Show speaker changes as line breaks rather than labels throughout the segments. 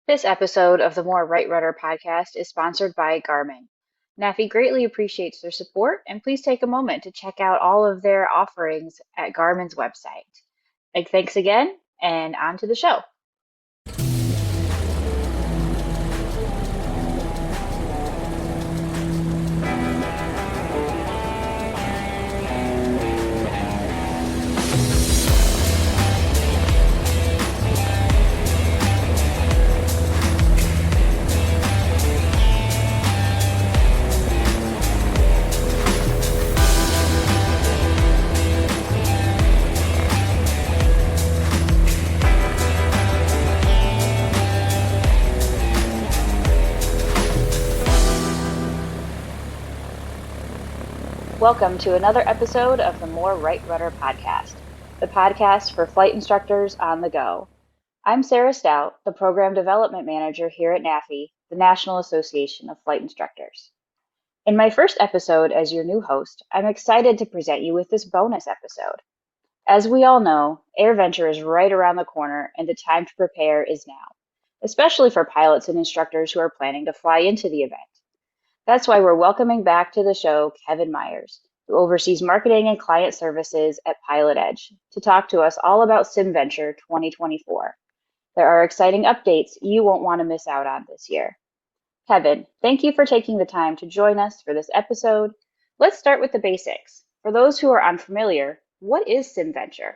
This episode of the More Right Rudder podcast is sponsored by Garmin. NAFI greatly appreciates their support, and please take a moment to check out all of their offerings at Garmin's website. Thanks again, and on to the show. Welcome to another episode of the More Right Rudder podcast, the podcast for flight instructors on the go. I'm Sarah Stout, the Program Development Manager here at NAFI, the National Association of Flight Instructors. In my first episode as your new host, I'm excited to present you with this bonus episode. As we all know, AirVenture is right around the corner and the time to prepare is now, especially for pilots and instructors who are planning to fly into the event. That's why we're welcoming back to the show Kevin Meyers, who oversees marketing and client services at PilotEdge, to talk to us all about SimVenture 2024. There are exciting updates you won't want to miss out on this year. Kevin, thank you for taking the time to join us for this episode. Let's start with the basics. For those who are unfamiliar, what is SimVenture?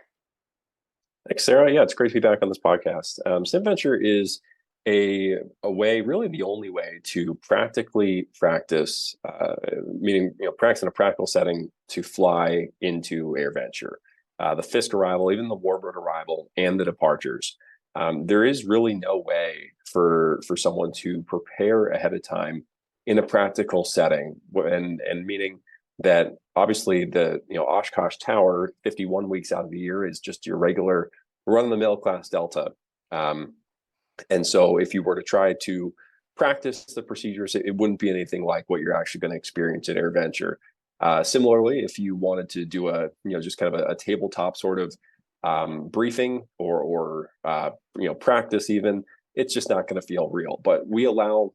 Thanks, Sarah. Yeah, it's great to be back on this podcast. SimVenture is a way, really the only way to practically practice, meaning practice in a practical setting to fly into AirVenture. The FISC arrival, even the warbird arrival, and the departures. There is really no way for someone to prepare ahead of time in a practical setting, and meaning that obviously the Oshkosh Tower 51 weeks out of the year is just your regular run-of-the-mill class Delta. And so if you were to try to practice the procedures, it wouldn't be anything like what you're actually going to experience at AirVenture. Similarly, if you wanted to do just kind of a tabletop sort of briefing or practice even, it's just not going to feel real. But we allow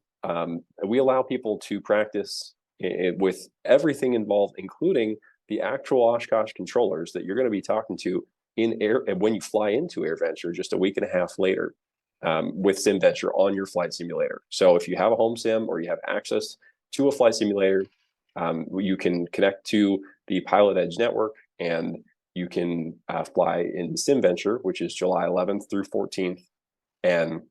people to practice with everything involved, including the actual Oshkosh controllers that you're going to be talking to when you fly into AirVenture just a week and a half later. With SimVenture on your flight simulator. So if you have a home sim or you have access to a flight simulator, you can connect to the PilotEdge network and you can fly in SimVenture, which is July 11th through 14th. And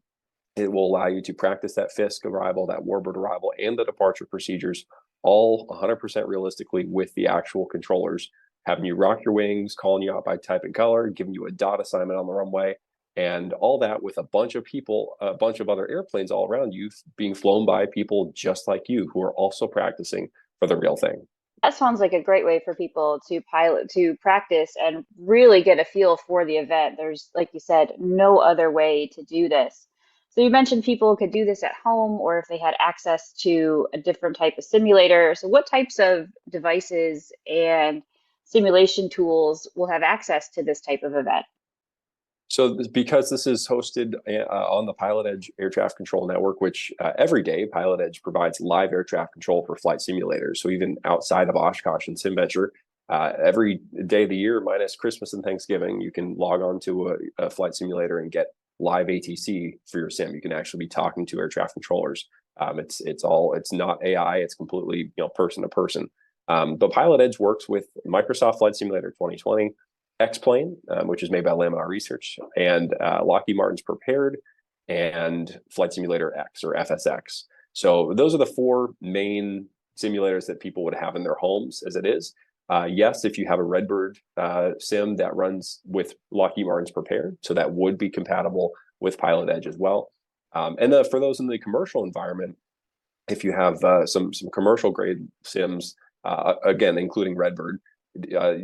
it will allow you to practice that FISC arrival, that warbird arrival, and the departure procedures all 100% realistically with the actual controllers, having you rock your wings, calling you out by type and color, giving you a dot assignment on the runway, and all that with a bunch of people, a bunch of other airplanes all around you being flown by people just like you who are also practicing for the real thing.
That sounds like a great way for people to practice and really get a feel for the event. There's, like you said, no other way to do this. So you mentioned people could do this at home or if they had access to a different type of simulator. So what types of devices and simulation tools will have access to this type of event?
So because this is hosted on the PilotEdge air traffic control network, which every day PilotEdge provides live air traffic control for flight simulators. So even outside of Oshkosh and SimVenture, every day of the year, minus Christmas and Thanksgiving, you can log on to a flight simulator and get live ATC for your sim. You can actually be talking to air traffic controllers. It's not AI. It's completely person to person. But PilotEdge works with Microsoft Flight Simulator 2020. X-Plane, which is made by Laminar Research, and Lockheed Martin's Prepared, and Flight Simulator X or FSX. So those are the four main simulators that people would have in their homes as it is. Yes, if you have a Redbird sim that runs with Lockheed Martin's Prepared, so that would be compatible with PilotEdge as well. And for those in the commercial environment, if you have some commercial grade sims, again, including Redbird,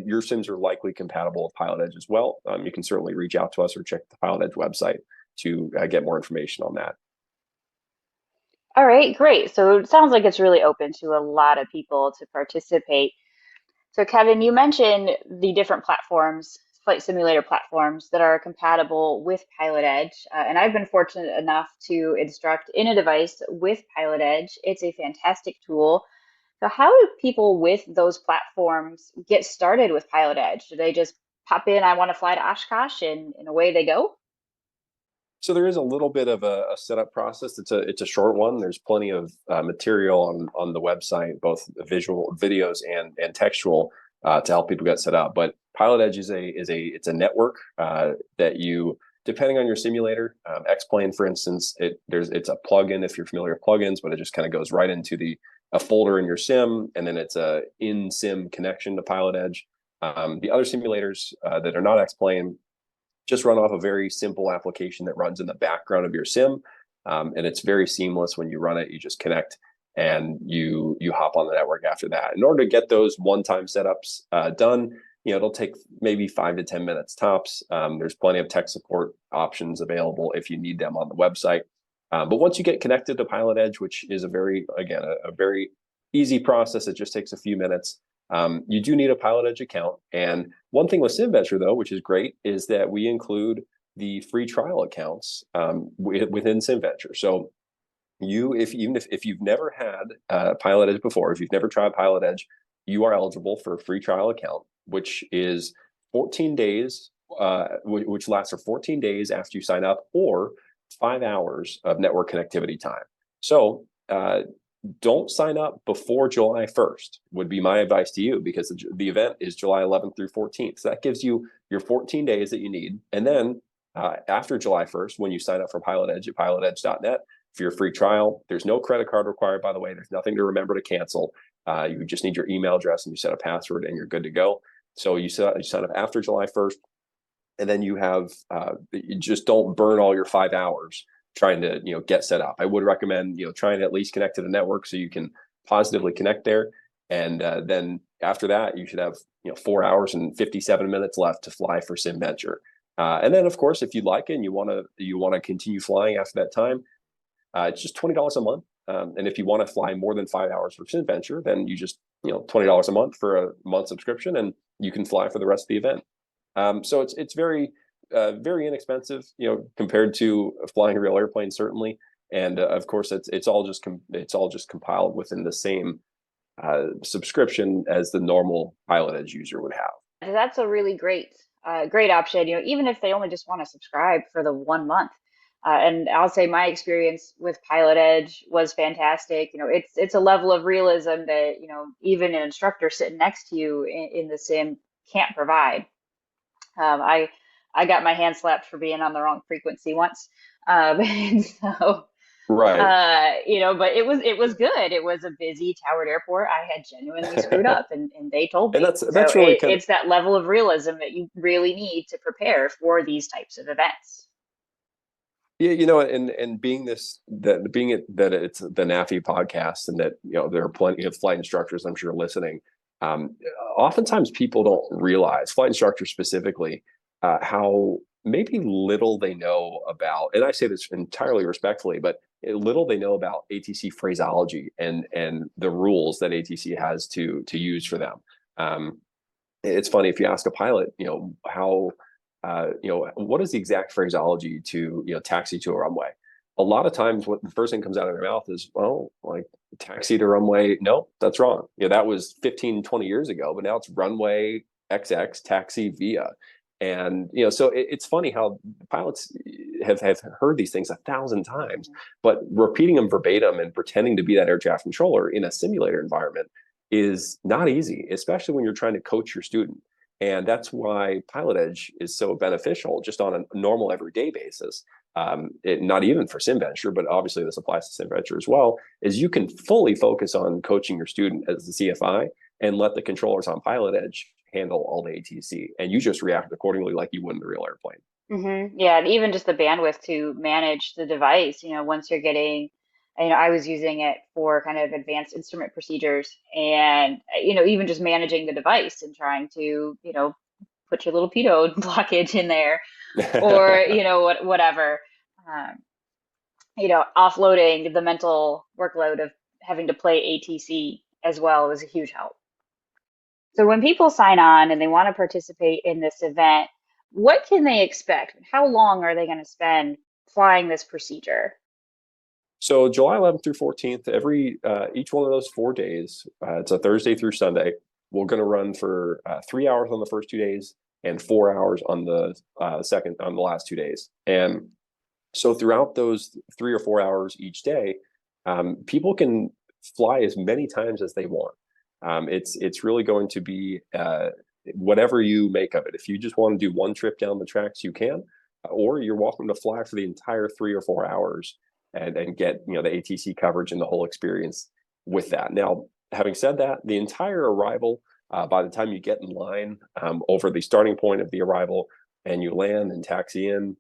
your sims are likely compatible with PilotEdge as well. You can certainly reach out to us or check the PilotEdge website to get more information on that.
All right, great. So it sounds like it's really open to a lot of people to participate. So Kevin, you mentioned the different platforms flight simulator platforms that are compatible with PilotEdge. And I've been fortunate enough to instruct in a device with PilotEdge. It's a fantastic tool. So how do people with those platforms get started with PilotEdge? Do they just pop in, I want to fly to Oshkosh, and away they go?
So there is a little bit of a setup process. It's a short one. There's plenty of material on the website, both visual videos and textual, to help people get set up. But PilotEdge it's a network that you, depending on your simulator, X-Plane, for instance, it's a plugin if you're familiar with plugins, but it just kind of goes right into a folder in your sim, and then it's a in-sim connection to PilotEdge. The other simulators that are not X-Plane just run off a very simple application that runs in the background of your sim. And it's very seamless. When you run it, you just connect and you hop on the network after that. In order to get those one-time setups done, it'll take maybe 5 to 10 minutes tops. There's plenty of tech support options available if you need them on the website. But once you get connected to PilotEdge, which is a very easy process, it just takes a few minutes. You do need a PilotEdge account. And one thing with SimVenture, though, which is great, is that we include the free trial accounts within SimVenture. So if you've never had PilotEdge before, if you've never tried PilotEdge, you are eligible for a free trial account, which is 14 days, which lasts for 14 days after you sign up, or 5 hours of network connectivity time. So don't sign up before July 1st would be my advice to you, because the event is July 11th through 14th. So that gives you your 14 days that you need. And then after July 1st, when you sign up for PilotEdge at pilotedge.net for your free trial, there's no credit card required, by the way. There's nothing to remember to cancel. You just need your email address and you set a password and you're good to go. So you sign up after July 1st, and then you just don't burn all your 5 hours trying to get set up. I would recommend trying to at least connect to the network so you can positively connect there, and then after that you should have 4 hours and 57 minutes left to fly for SimVenture. And then of course, if you like it and you want to continue flying after that time, it's just $20 a month. And if you want to fly more than 5 hours for SimVenture, then you just $20 a month for a month subscription, and you can fly for the rest of the event. So it's very inexpensive, compared to flying a real airplane, certainly. And of course, it's all just compiled within the same subscription as the normal PilotEdge user would have.
That's a really great option. Even if they only just want to subscribe for the 1 month. And I'll say my experience with PilotEdge was fantastic. It's a level of realism that even an instructor sitting next to you in the sim can't provide. I got my hand slapped for being on the wrong frequency once, and so
Right.
but it was good. It was a busy Howard Airport. I had genuinely screwed up, and they told
And
me. So
that's really kind of,
it's that level of realism that you really need to prepare for these types of events.
yeah, and being that it's the NAFI podcast, and that there are plenty of flight instructors, I'm sure, listening. Um, Oftentimes people don't realize, flight instructors specifically, how maybe little they know about, and I say this entirely respectfully, but little they know about ATC phraseology and the rules that ATC has to use for them. Um, it's funny, if you ask a pilot, how what is the exact phraseology to taxi to a runway. A lot of times what the first thing comes out of their mouth is, well, like, taxi to runway. No, that's wrong. That was 15-20 years ago, but now it's runway XX taxi via. And so it's funny how pilots have heard these things 1,000 times, but repeating them verbatim and pretending to be that air traffic controller in a simulator environment is not easy, especially when you're trying to coach your student. And that's why PilotEdge is so beneficial just on a normal everyday basis. Not even for SimVenture, but obviously this applies to SimVenture as well, is you can fully focus on coaching your student as the CFI and let the controllers on PilotEdge handle all the ATC. And you just react accordingly like you would in a real airplane.
Yeah, and even just the bandwidth to manage the device, once you're getting, I was using it for kind of advanced instrument procedures, and, even just managing the device and trying to, put your little pitot blockage in there, or, whatever. Um, Offloading the mental workload of having to play ATC as well was a huge help. So when people sign on and they want to participate in this event, what can they expect? How long are they going to spend flying this procedure?
So July 11th through 14th, every each one of those 4 days, it's a Thursday through Sunday. We're going to run for 3 hours on the first 2 days and 4 hours on the last 2 days. And so throughout those 3 or 4 hours each day, people can fly as many times as they want. It's really going to be whatever you make of it. If you just want to do one trip down the tracks, you can, or you're welcome to fly for the entire 3 or 4 hours and get the ATC coverage and the whole experience with that. Now, having said that, the entire arrival, by the time you get in line over the starting point of the arrival and you land and taxi in,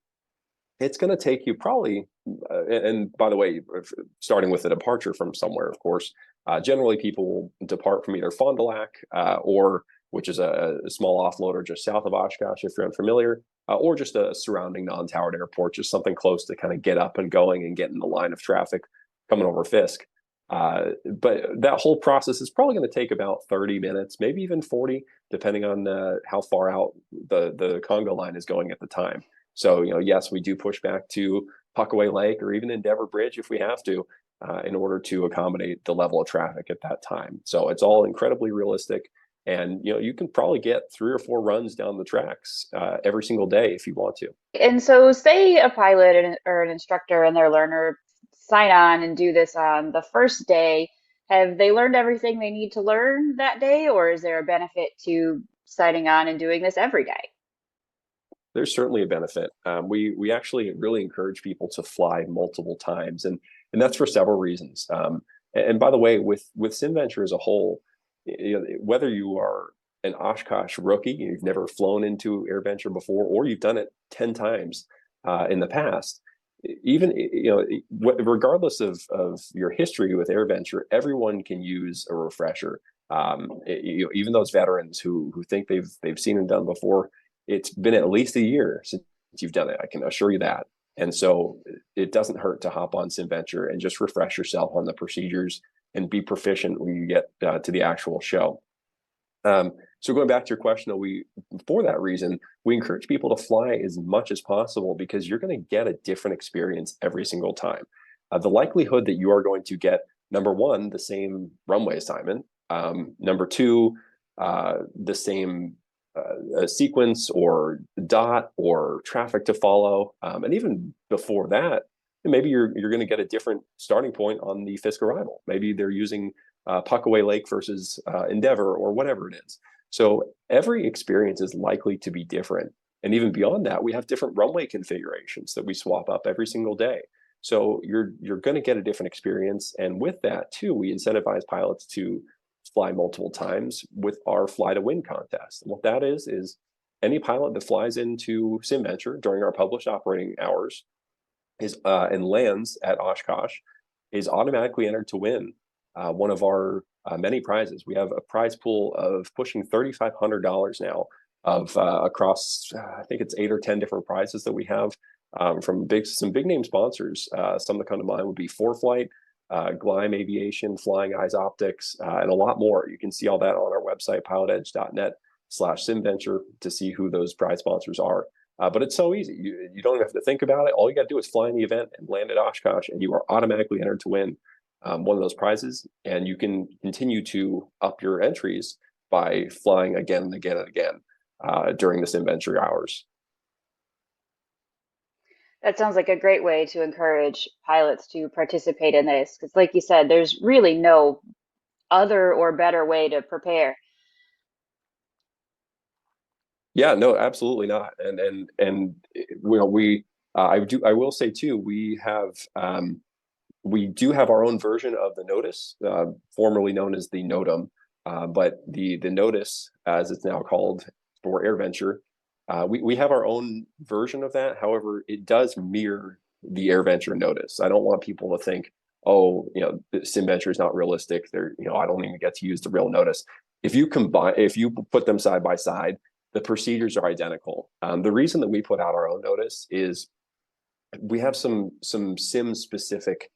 it's going to take you probably, and by the way, starting with a departure from somewhere, of course, generally people will depart from either Fond du Lac or, which is a small offloader just south of Oshkosh, if you're unfamiliar, or just a surrounding non-towered airport, just something close to kind of get up and going and get in the line of traffic coming over Fisk. But that whole process is probably going to take about 30 minutes, maybe even 40, depending on how far out the Congo line is going at the time. So, yes, we do push back to Puckaway Lake or even Endeavor Bridge if we have to, in order to accommodate the level of traffic at that time. So it's all incredibly realistic. And, you can probably get 3 or 4 runs down the tracks every single day if you want to.
And so, say a pilot or an instructor and their learner sign on and do this on the first day. Have they learned everything they need to learn that day, or is there a benefit to signing on and doing this every day?
There's certainly a benefit. We actually really encourage people to fly multiple times, and that's for several reasons. And by the way, with SimVenture as a whole, whether you are an Oshkosh rookie, you've never flown into AirVenture before, or you've done it 10 times in the past, even regardless of your history with AirVenture, everyone can use a refresher. Even those veterans who think they've seen and done before, it's been at least a year since you've done it. I can assure you that. And so it doesn't hurt to hop on SimVenture and just refresh yourself on the procedures and be proficient when you get to the actual show. So going back to your question, for that reason, we encourage people to fly as much as possible because you're going to get a different experience every single time. The likelihood that you are going to get, number one, the same runway assignment, number two, the same sequence or dot or traffic to follow, and even before that, maybe you're going to get a different starting point on the Fisk arrival. Maybe they're using Puckaway Lake versus Endeavor or whatever it is. So every experience is likely to be different. And even beyond that, we have different runway configurations that we swap up every single day. So you're going to get a different experience. And with that, too, we incentivize pilots to fly multiple times with our Fly to Win contest. And what that is any pilot that flies into SimVenture during our published operating hours and lands at Oshkosh is automatically entered to win one of our many prizes. We have a prize pool of pushing $3,500 now of across, I think it's 8 or 10 different prizes that we have from some big name sponsors. Some that come to mind would be ForeFlight, Gleim Aviation, Flying Eyes Optics, and a lot more. You can see all that on our website, pilotedge.net/SimVenture, to see who those prize sponsors are. But it's so easy. You don't have to think about it. All you got to do is fly in the event and land at Oshkosh, and you are automatically entered to win one of those prizes. And you can continue to up your entries by flying again and again and again during the SimVenture hours.
That sounds like a great way to encourage pilots to participate in this, because, like you said, there's really no other or better way to prepare.
Yeah, no, absolutely not. And I will say too, we do have our own version of the notice, formerly known as the NOTAM, but the notice, as it's now called for AirVenture, we have our own version of that. However, it does mirror the AirVenture notice. I don't want people to think, oh, SimVenture is not realistic. I don't even get to use the real notice. If you put them side by side, the procedures are identical. The reason that we put out our own notice is we have some sim specific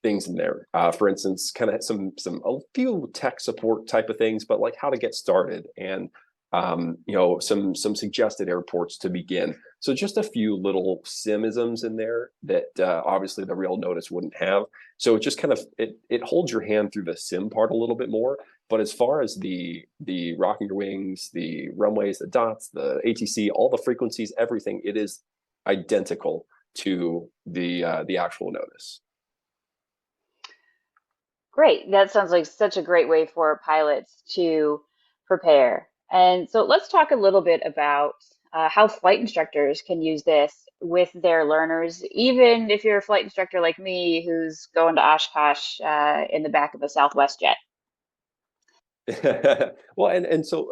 things in there. For instance, kind of a few tech support type of things, but like how to get started and some suggested airports to begin. So just a few little simisms in there that obviously the real notice wouldn't have. So it just kind of it holds your hand through the sim part a little bit more. But as far as the rocking your wings, the runways, the dots, the ATC, all the frequencies, everything, it is identical to the actual notice.
Great. That sounds like such a great way for pilots to prepare. And so let's talk a little bit about how flight instructors can use this with their learners, even if you're a flight instructor like me who's going to Oshkosh in the back of a Southwest jet.
Well, and so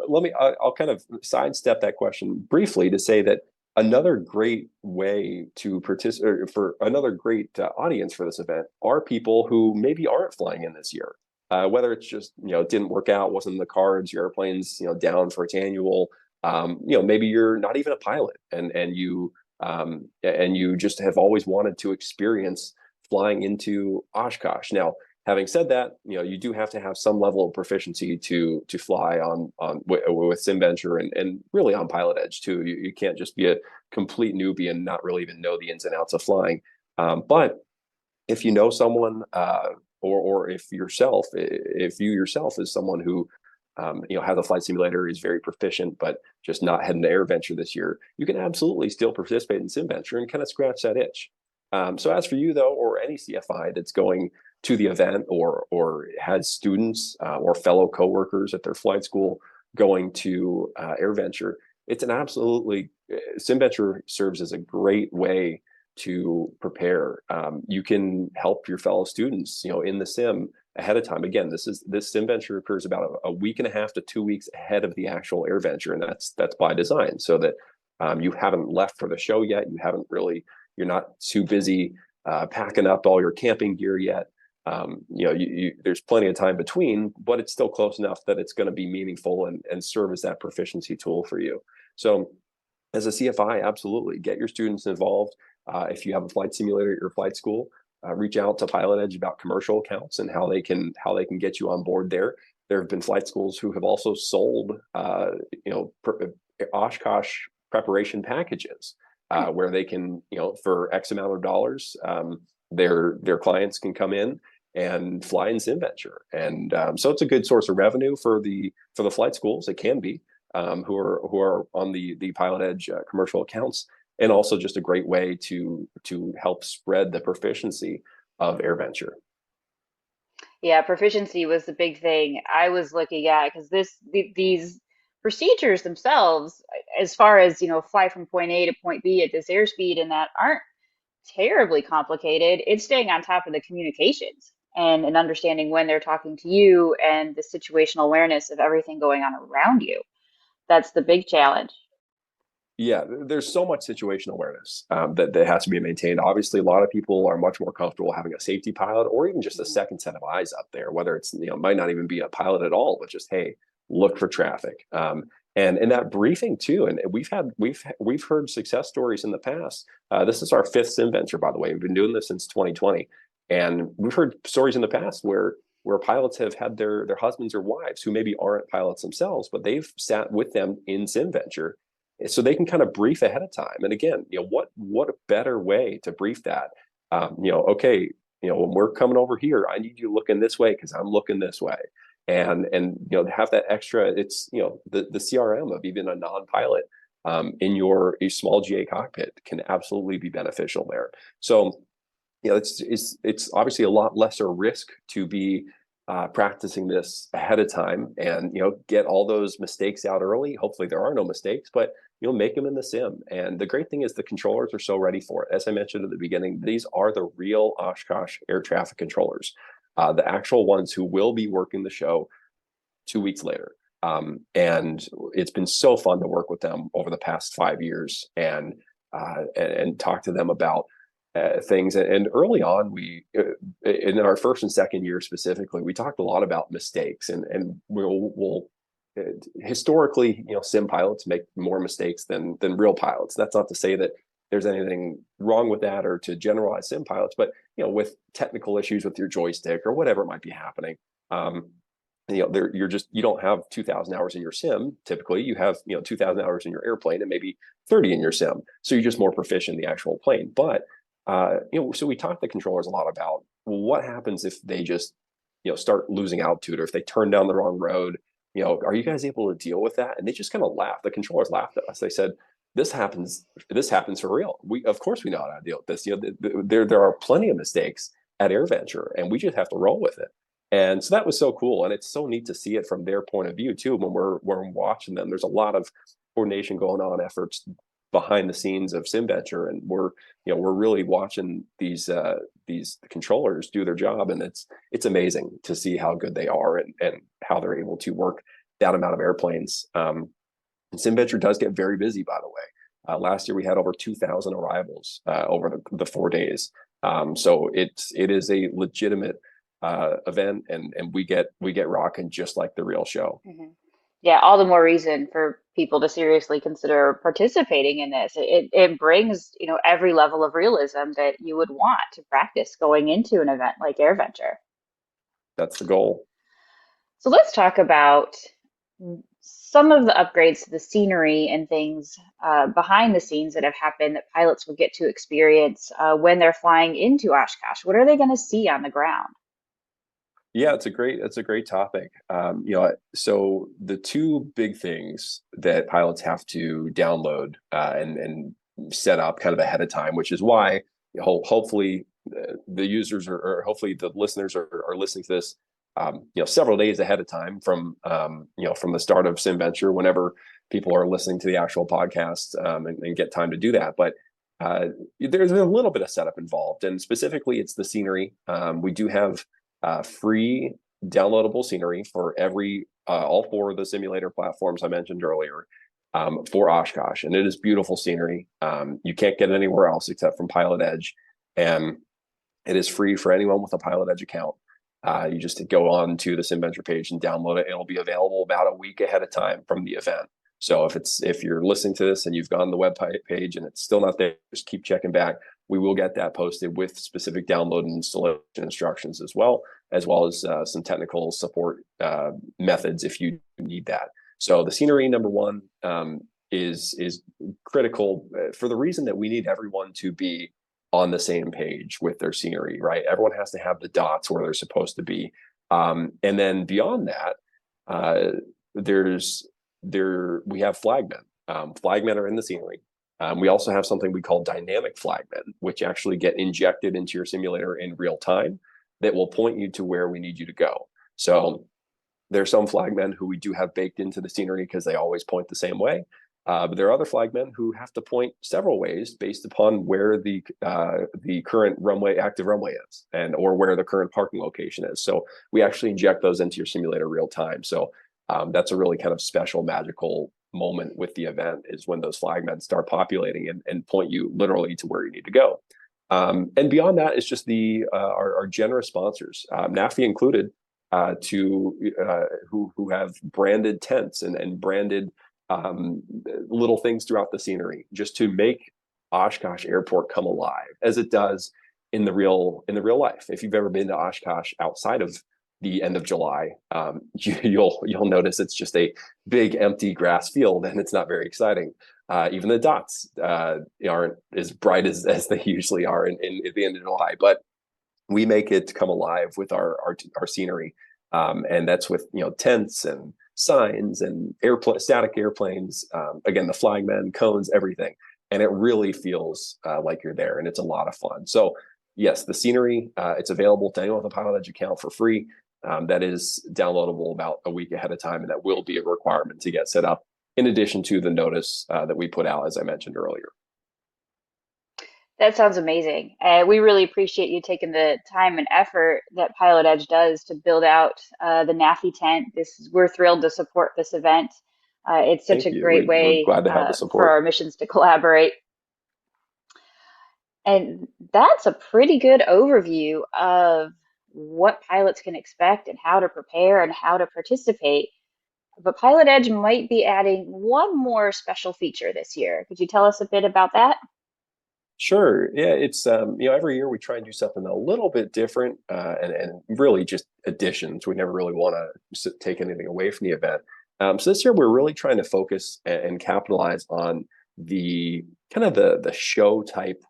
I'll kind of sidestep that question briefly to say that another great way to participate, or for another great audience for this event, are people who maybe aren't flying in this year. Whether it's just, it didn't work out, wasn't in the cards, your airplane's, down for its annual. Maybe you're not even a pilot, and you just have always wanted to experience flying into Oshkosh. Now, having said that, you do have to have some level of proficiency to fly with SimVenture and really on PilotEdge too. You can't just be a complete newbie and not really even know the ins and outs of flying. But if you know someone, or if you yourself is someone who has a flight simulator, is very proficient, but just not heading to AirVenture this year, you can absolutely still participate in SimVenture and kind of scratch that itch. So as for you though, or any CFI that's going to the event or has students or fellow coworkers at their flight school going to AirVenture, it's an absolutely SimVenture serves as a great way to prepare. You can help your fellow students, in the sim ahead of time. Again, this SimVenture occurs about a week and a half to 2 weeks ahead of the actual AirVenture, and that's by design, so that you haven't left for the show yet. You're not too busy packing up all your camping gear yet. There's plenty of time between, but it's still close enough that it's going to be meaningful and serve as that proficiency tool for you. So as a CFI, absolutely get your students involved. If you have a flight simulator at your flight school, reach out to PilotEdge about commercial accounts and how they can get you on board there. There have been flight schools who have also sold Oshkosh preparation packages where they can, for X amount of dollars, their clients can come in and fly in SimVenture, and so it's a good source of revenue for the flight schools. It can be who are on the PilotEdge commercial accounts, and also just a great way to help spread the proficiency of AirVenture.
Yeah, proficiency was the big thing I was looking at because these procedures themselves, as far as, fly from point A to point B at this airspeed and that aren't terribly complicated. It's staying on top of the communications and understanding when they're talking to you and the situational awareness of everything going on around you. That's the big challenge.
Yeah, there's so much situational awareness that has to be maintained. Obviously, a lot of people are much more comfortable having a safety pilot or even just a
Mhm.
second set of eyes up there, whether it's, might not even be a pilot at all, but just, hey, look for traffic. And in that briefing too, and we've heard success stories in the past. This is our fifth SimVenture, by the way. We've been doing this since 2020, and we've heard stories in the past where pilots have had their husbands or wives who maybe aren't pilots themselves, but they've sat with them in SimVenture so they can kind of brief ahead of time. And again, what a better way to brief that? Okay, when we're coming over here, I need you looking this way because I'm looking this way, and have that extra. It's the CRM of even a non-pilot in your small GA cockpit can absolutely be beneficial there. So it's obviously a lot lesser risk to be practicing this ahead of time, and get all those mistakes out early. Hopefully there are no mistakes, but make them in the sim. And the great thing is the controllers are so ready for it. As I mentioned at the beginning, these are the real Oshkosh air traffic controllers, the actual ones who will be working the show 2 weeks later. And it's been so fun to work with them over the past 5 years and talk to them about things. And early on, in our first and second year specifically, we talked a lot about mistakes, and we'll historically, sim pilots make more mistakes than real pilots. That's not to say that there's anything wrong with that or to generalize sim pilots, but with technical issues with your joystick or whatever might be happening, um, you don't have 2,000 hours in your sim. Typically, you have 2,000 hours in your airplane and maybe 30 in your sim. So you're just more proficient in the actual plane. But so we talk to controllers a lot about, well, what happens if they just start losing altitude, or if they turn down the wrong road. Are you guys able to deal with that? And they just kind of laughed. The controllers laughed at us. They said, this happens for real. Of course we know how to deal with this. There are plenty of mistakes at AirVenture, and we just have to roll with it. And so that was so cool, and it's so neat to see it from their point of view too. When we're watching them, there's a lot of coordination going on, efforts behind the scenes of SimVenture, and we're really watching these controllers do their job, and it's amazing to see how good they are, and how they're able to work that amount of airplanes. And SimVenture does get very busy, by the way. Last year we had over 2,000 arrivals over the 4 days. So it is a legitimate event, and we get rocking just like the real show.
Hmm. Yeah, all the more reason for people to seriously consider participating in this. It brings, every level of realism that you would want to practice going into an event like AirVenture.
That's the goal.
So let's talk about some of the upgrades to the scenery and things behind the scenes that have happened that pilots will get to experience when they're flying into Oshkosh. What are they going to see on the ground?
Yeah, it's a great topic. So the two big things that pilots have to download and set up kind of ahead of time, which is why hopefully the users, or hopefully the listeners are listening to this, several days ahead of time from the start of SimVenture, whenever people are listening to the actual podcast, and get time to do that. But there's a little bit of setup involved, and specifically, it's the scenery. We do have free downloadable scenery for all four of the simulator platforms I mentioned earlier, for Oshkosh, and it is beautiful scenery. You can't get it anywhere else except from PilotEdge, and it is free for anyone with a PilotEdge account. You just go on to the SimVenture page and download it. It'll be available about a week ahead of time from the event. So if you're listening to this and you've gone to the web page and it's still not there, just keep checking back. We will get that posted with specific download and installation instructions, as well as some technical support methods if you need that. So the scenery, number one, is critical for the reason that we need everyone to be on the same page with their scenery, right? Everyone has to have the dots where they're supposed to be. And then beyond that, we have flagmen. Flagmen are in the scenery. We also have something we call dynamic flagmen, which actually get injected into your simulator in real time, that will point you to where we need you to go. So there's some flagmen who we do have baked into the scenery because they always point the same way. But there are other flagmen who have to point several ways based upon where the current active runway is, or where the current parking location is. So we actually inject those into your simulator real time. So that's a really kind of special, magical moment with the event, is when those flagmen start populating and point you literally to where you need to go. And beyond that, it's just our generous sponsors, NAFI included, who have branded tents and branded little things throughout the scenery, just to make Oshkosh Airport come alive as it does in the real life. If you've ever been to Oshkosh outside of the end of July, you'll notice it's just a big empty grass field, and it's not very exciting. Even the dots aren't as bright as they usually are at the end of July, but we make it come alive with our scenery, and that's with tents and signs and static airplanes. Again, the flagmen, cones, everything, and it really feels like you're there, and it's a lot of fun. So yes, the scenery, it's available to anyone with a PilotEdge account for free. That is downloadable about a week ahead of time, and that will be a requirement to get set up, in addition to the notice that we put out, as I mentioned earlier.
That sounds amazing. We really appreciate you taking the time and effort that PilotEdge does to build out the NAFI tent. We're thrilled to support this event. It's such
Thank
a
you.
great
We're
way
glad to have the
for
support.
our missions to collaborate. And that's a pretty good overview of what pilots can expect and how to prepare and how to participate. But PilotEdge might be adding one more special feature this year. Could you tell us a bit about that?
Sure. Yeah, it's every year we try and do something a little bit different, and really just additions. We never really want to take anything away from the event. So this year we're really trying to focus and capitalize on the kind of the show type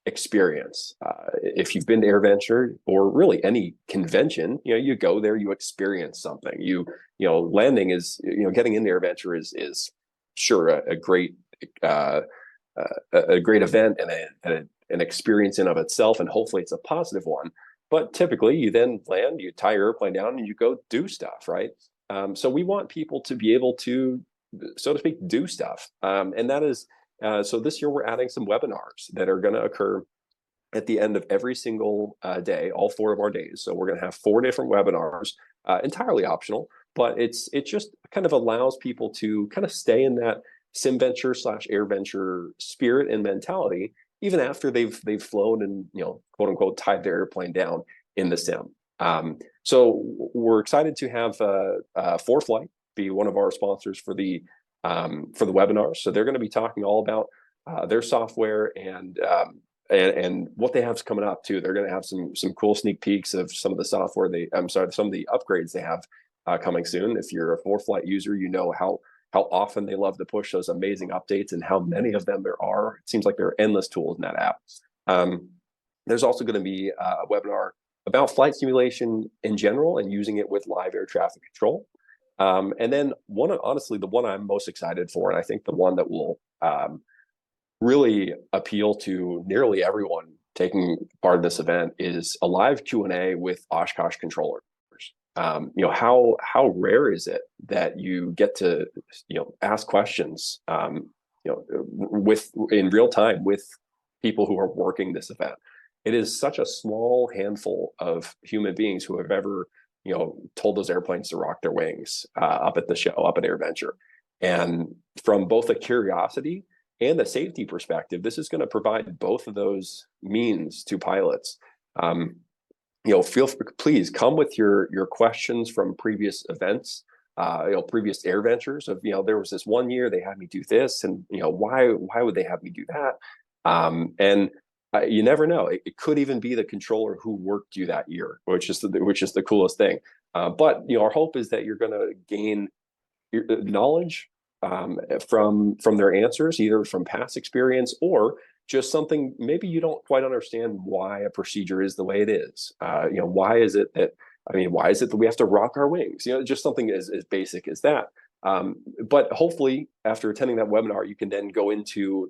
experience. If you've been to AirVenture or really any convention, you go there, you experience something. Landing is, getting into AirVenture is sure a great uh, a great event and an experience in of itself, and hopefully it's a positive one. But typically, you then land, you tie your airplane down, and you go do stuff, right? So we want people to be able to, so to speak, do stuff, and that is so this year we're adding some webinars that are going to occur at the end of every single day, all 4 of our days. So we're going to have 4 different webinars, entirely optional, but it just kind of allows people to kind of stay in that SimVenture slash AirVenture spirit and mentality, even after they've flown and quote unquote tied their airplane down in the sim. So we're excited to have ForeFlight be one of our sponsors for the webinars. So they're going to be talking all about their software and what they have coming up too. They're going to have some cool sneak peeks of some of the software some of the upgrades they have coming soon. If you're a ForeFlight user, you know how often they love to push those amazing updates and how many of them there are. It seems like there are endless tools in that app. There's also going to be a webinar about flight simulation in general and using it with live air traffic control. And then honestly, the one I'm most excited for, and I think the one that will really appeal to nearly everyone taking part in this event, is a live Q&A with Oshkosh controllers. How rare is it that you get to ask questions with in real time with people who are working this event? It is such a small handful of human beings who have ever told those airplanes to rock their wings up at the show, up at AirVenture. And from both a curiosity and a safety perspective, this is going to provide both of those means to pilots. Feel free, please come with your questions from previous events, previous AirVentures of, there was this one year they had me do this, and why would they have me do that? And you never know. It could even be the controller who worked you that year, which is the coolest thing. But our hope is that you're going to gain knowledge from their answers, either from past experience or just something maybe you don't quite understand why a procedure is the way it is. Why is it that we have to rock our wings? Just something as basic as that. But hopefully, after attending that webinar, you can then go into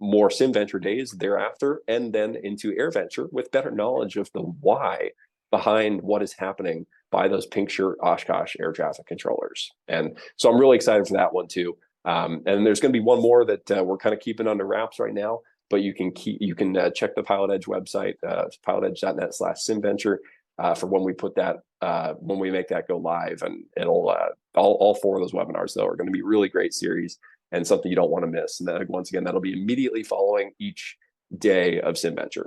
more SimVenture days thereafter, and then into AirVenture with better knowledge of the why behind what is happening by those pink shirt Oshkosh air traffic controllers. And so I'm really excited for that one too. And there's going to be one more that we're kind of keeping under wraps right now, but you can check the PilotEdge website, pilotedge.net/SimVenture, for when we put that, when we make that go live. And it'll all 4 of those webinars though are going to be really great series and something you don't want to miss. And then once again, that'll be immediately following each day of SimVenture.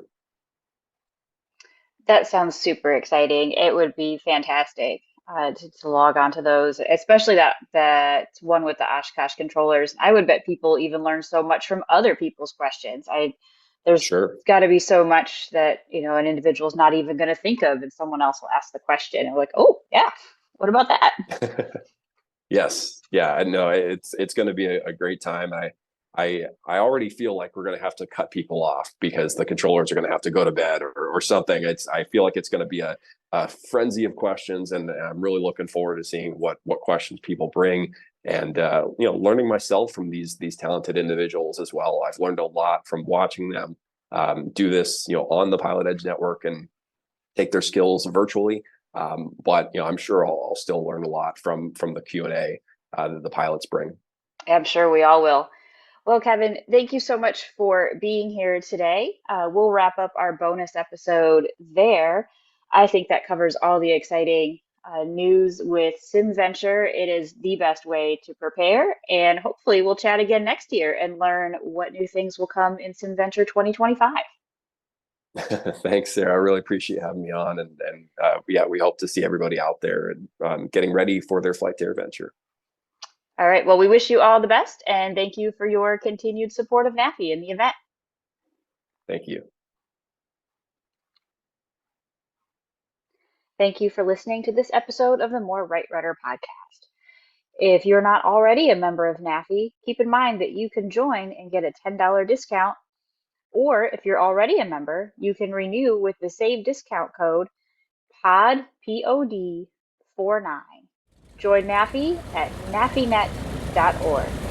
That sounds super exciting. It would be fantastic to log on to those, especially that one with the Oshkosh controllers. I would bet people even learn so much from other people's questions. There's
Sure.
got to be so much that an individual's not even going to think of, and someone else will ask the question, and we're like, oh yeah, what about that?
Yes. Yeah. I know it's going to be a great time. I already feel like we're going to have to cut people off because the controllers are going to have to go to bed or something. I feel like it's going to be a frenzy of questions, and I'm really looking forward to seeing what questions people bring, and learning myself from these talented individuals as well. I've learned a lot from watching them do this, on the PilotEdge network and take their skills virtually. But I'm sure I'll still learn a lot from the Q&A that the pilots bring.
I'm sure we all will. Well, Kevin, thank you so much for being here today. We'll wrap up our bonus episode there. I think that covers all the exciting news with SimVenture. It is the best way to prepare, and hopefully we'll chat again next year and learn what new things will come in SimVenture 2025.
Thanks, Sarah. I really appreciate having me on, and yeah, we hope to see everybody out there and getting ready for their flight to AirVenture.
All right. Well, we wish you all the best, and thank you for your continued support of NAFI in the event.
Thank you.
Thank you for listening to this episode of the More Right Rudder podcast. If you're not already a member of NAFI, keep in mind that you can join and get a $10 discount. Or if you're already a member, you can renew with the save discount code POD49. Join NAFI at nafinet.org.